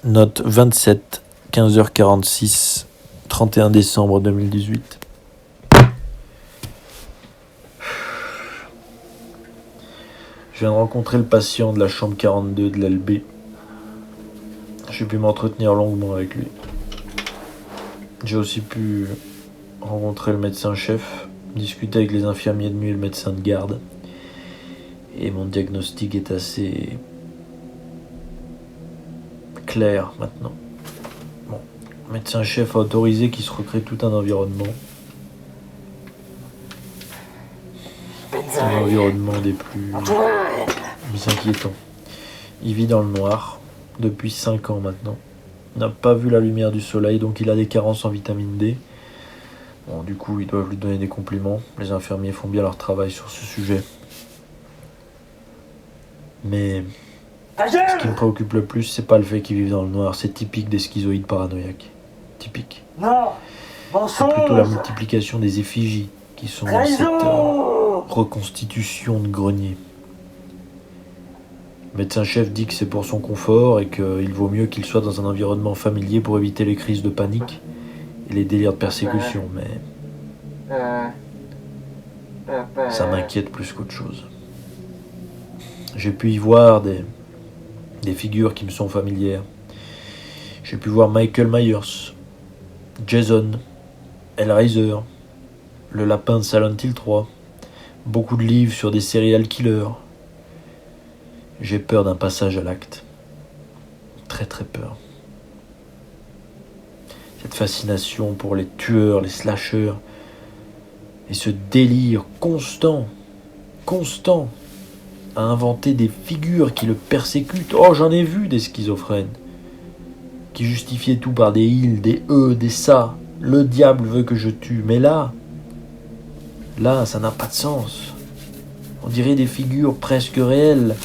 Note 27, 15h46, 31 décembre 2018. Je viens de rencontrer le patient de la chambre 42 de l'LB. J'ai pu m'entretenir longuement avec lui. J'ai aussi pu rencontrer le médecin-chef, discuter avec les infirmiers de nuit et le médecin de garde. Et mon diagnostic est assez clair maintenant. Bon, le médecin-chef a autorisé qu'il se recrée tout un environnement. Un environnement des plus inquiétants. Il vit dans le noir depuis 5 ans maintenant. Il n'a pas vu la lumière du soleil, donc il a des carences en vitamine D. Bon, du coup, ils doivent lui donner des compliments. Les infirmiers font bien leur travail sur ce sujet. Mais ce qui me préoccupe le plus, c'est pas le fait qu'ils vivent dans le noir. C'est typique des schizoïdes paranoïaques. Typique. Non, c'est plutôt la multiplication des effigies qui sont dans cette reconstitution de grenier. Le médecin-chef dit que c'est pour son confort et qu'il vaut mieux qu'il soit dans un environnement familier pour éviter les crises de panique et les délires de persécution, mais ça m'inquiète plus qu'autre chose. J'ai pu y voir des figures qui me sont familières. J'ai pu voir Michael Myers, Jason, Hellraiser, le lapin de Silent Hill 3, beaucoup de livres sur des serial killers. J'ai peur d'un passage à l'acte. Très très peur. Cette fascination pour les tueurs, les slashers, et ce délire constant, à inventer des figures qui le persécutent. Oh, j'en ai vu des schizophrènes, qui justifiaient tout par des ils, des eux, des ça. Le diable veut que je tue, mais là, ça n'a pas de sens. On dirait des figures presque réelles.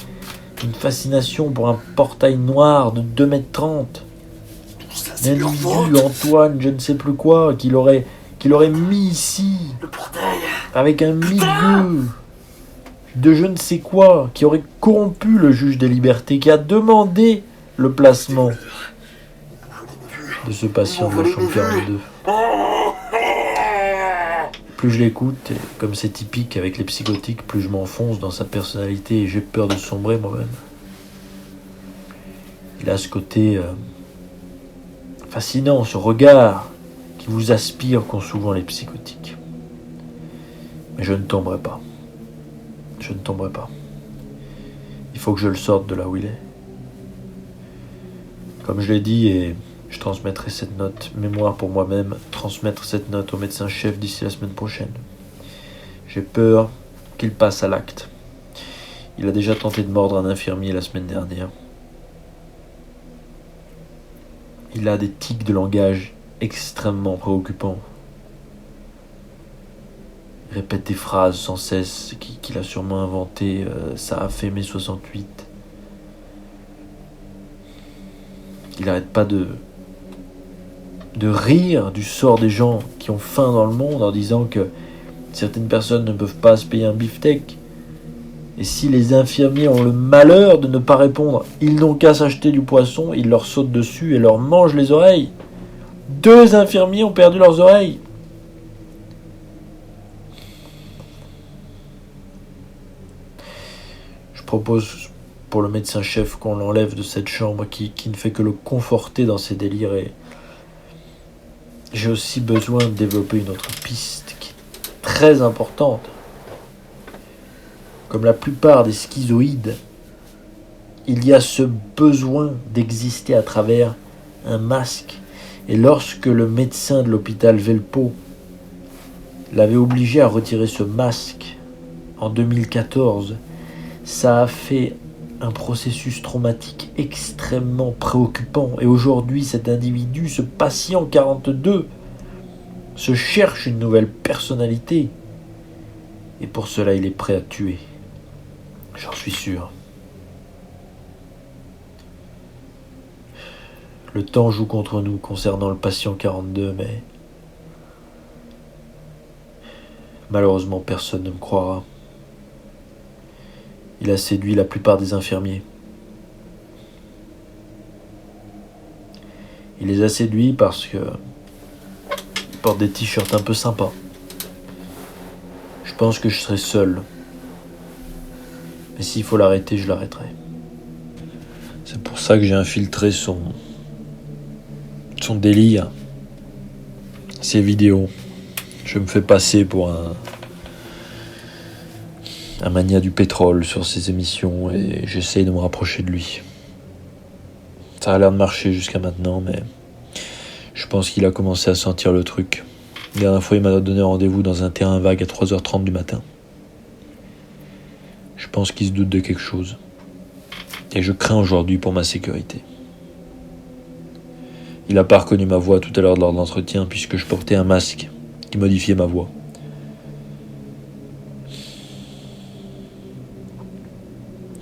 Une fascination pour un portail noir de 2,30 m. Un individu, Antoine, je ne sais plus quoi, qu'il aurait mis ici. Le portail. Avec un milieu de je ne sais quoi, qui aurait corrompu le juge des libertés, qui a demandé le placement de ce patient de la chambre 42. Plus je l'écoute, et comme c'est typique avec les psychotiques, plus je m'enfonce dans sa personnalité et j'ai peur de sombrer moi-même. Il a ce côté fascinant, ce regard qui vous aspire qu'ont souvent les psychotiques. Mais je ne tomberai pas. Je ne tomberai pas. Il faut que je le sorte de là où il est. Comme je l'ai dit, et je transmettrai cette note, mémoire pour moi-même, transmettre cette note au médecin-chef d'ici la semaine prochaine. J'ai peur qu'il passe à l'acte. Il a déjà tenté de mordre un infirmier la semaine dernière. Il a des tics de langage extrêmement préoccupants. Il répète des phrases sans cesse qu'il a sûrement inventées. Ça a fait mai 68. Il n'arrête pas de rire du sort des gens qui ont faim dans le monde en disant que certaines personnes ne peuvent pas se payer un beefsteak. Et si les infirmiers ont le malheur de ne pas répondre, ils n'ont qu'à s'acheter du poisson, ils leur sautent dessus et leur mangent les oreilles. 2 infirmiers ont perdu leurs oreilles. Je propose pour le médecin-chef qu'on l'enlève de cette chambre qui ne fait que le conforter dans ses délires. Et j'ai aussi besoin de développer une autre piste qui est très importante. Comme la plupart des schizoïdes, il y a ce besoin d'exister à travers un masque. Et lorsque le médecin de l'hôpital Velpo l'avait obligé à retirer ce masque en 2014, ça a fait un processus traumatique extrêmement préoccupant. Et aujourd'hui, cet individu, ce patient 42, se cherche une nouvelle personnalité. Et pour cela, il est prêt à tuer. J'en suis sûr. Le temps joue contre nous concernant le patient 42, mais malheureusement, personne ne me croira. Il a séduit la plupart des infirmiers. Il les a séduits parce que ils portent des t-shirts un peu sympas. Je pense que je serai seul. Mais s'il faut l'arrêter, je l'arrêterai. C'est pour ça que j'ai infiltré son délire, ses vidéos. Je me fais passer pour un mania du pétrole sur ses émissions et j'essaye de me rapprocher de lui. Ça a l'air de marcher jusqu'à maintenant, mais je pense qu'il a commencé à sentir le truc. La dernière fois, il m'a donné rendez-vous dans un terrain vague à 3h30 du matin. Je pense qu'il se doute de quelque chose. Et je crains aujourd'hui pour ma sécurité. Il n'a pas reconnu ma voix tout à l'heure lors de l'entretien puisque je portais un masque qui modifiait ma voix.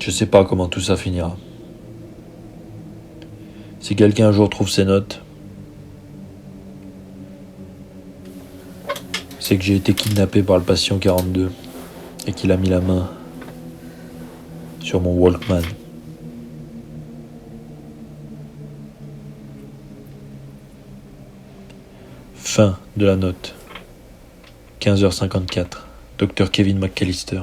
Je sais pas comment tout ça finira. Si quelqu'un un jour trouve ces notes, c'est que j'ai été kidnappé par le patient 42 et qu'il a mis la main sur mon Walkman. Fin de la note. 15h54. Dr Kevin McAllister.